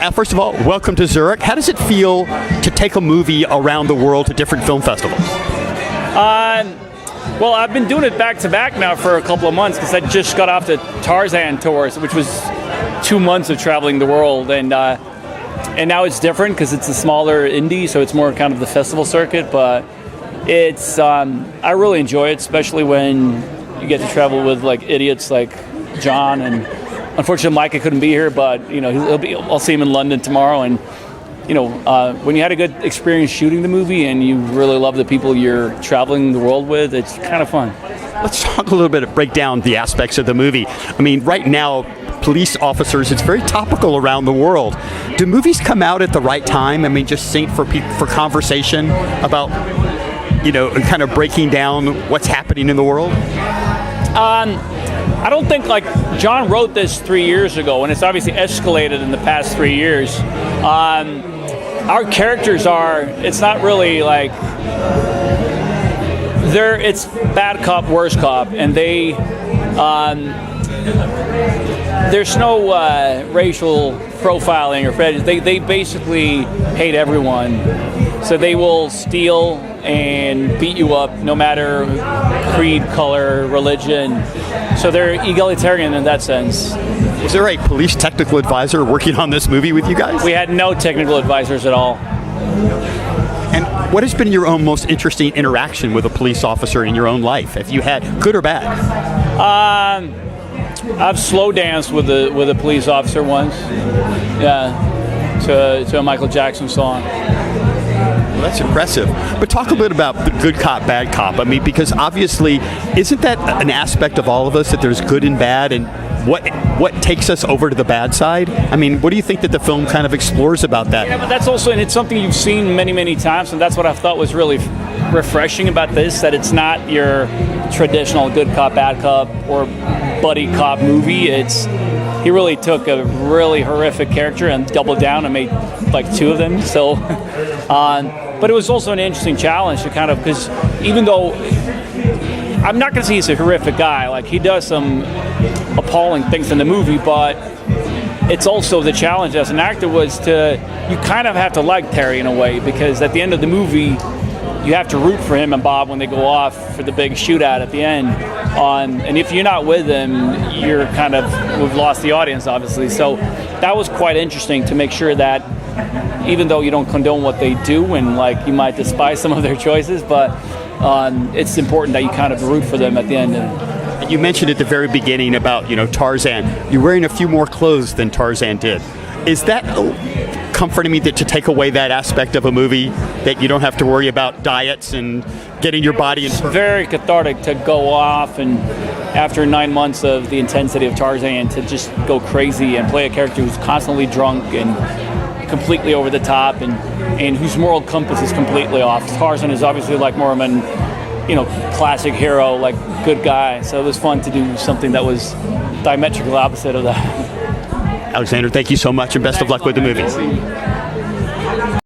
first of all, welcome to Zurich. How does it feel to take a movie around the world to different film festivals? Well, I've been doing it back-to-back now for a couple of months because I just got off the Tarzan tours, which was 2 months of traveling the world, and now it's different because it's a smaller indie, so it's more kind of the festival circuit. But it's I really enjoy it, especially when you get to travel with like idiots like John, and unfortunately Micah couldn't be here, but you know I'll see him in London tomorrow, and you know when you had a good experience shooting the movie and you really love the people you're traveling the world with, it's kind of fun. Let's talk a little bit, break down the aspects of the movie. I mean, right now, police officers, it's very topical around the world. Do movies come out at the right time? I mean, just for conversation about, you know, kind of breaking down what's happening in the world? I don't think, like, John wrote this 3 years ago, and it's obviously escalated in the past 3 years. Our characters it's not really like, it's bad cop, worse cop, and there's no racial profiling or prejudice. They basically hate everyone, so they will steal and beat you up no matter creed, color, religion. So they're egalitarian in that sense. Was there a police technical advisor working on this movie with you guys? We had no technical advisors at all. And what has been your own most interesting interaction with a police officer in your own life, if you had, good or bad? I've slow danced with a police officer once. Yeah, to a Michael Jackson song. Well, that's impressive. But talk a bit about the good cop, bad cop. I mean, because obviously, isn't that an aspect of all of us, that there's good and bad, and what takes us over to the bad side? I mean, what do you think that the film kind of explores about that? Yeah, but that's also, and it's something you've seen many, many times, and that's what I thought was really refreshing about this, that it's not your traditional good cop, bad cop, or buddy cop movie. He really took a really horrific character and doubled down and made like 2 of them. So, but it was also an interesting challenge to kind of, because even though I'm not going to say he's a horrific guy, like he does some appalling things in the movie, but it's also the challenge as an actor was you kind of have to like Terry in a way, because at the end of the movie, you have to root for him and Bob when they go off for the big shootout at the end. And if you're not with them, we've lost the audience, obviously. So that was quite interesting to make sure that even though you don't condone what they do and like you might despise some of their choices, but it's important that you kind of root for them at the end. And you mentioned at the very beginning about, you know, Tarzan. You're wearing a few more clothes than Tarzan did. Is that comforting me to take away that aspect of a movie, that you don't have to worry about diets and getting your body in? It's very cathartic to go off, and after 9 months of the intensity of Tarzan, to just go crazy and play a character who's constantly drunk and completely over the top, and whose moral compass is completely off. Tarzan is obviously like more of an, you know, classic hero, like good guy. So it was fun to do something that was diametrically opposite of that. Alexander, thank you so much, and best of luck with the movie.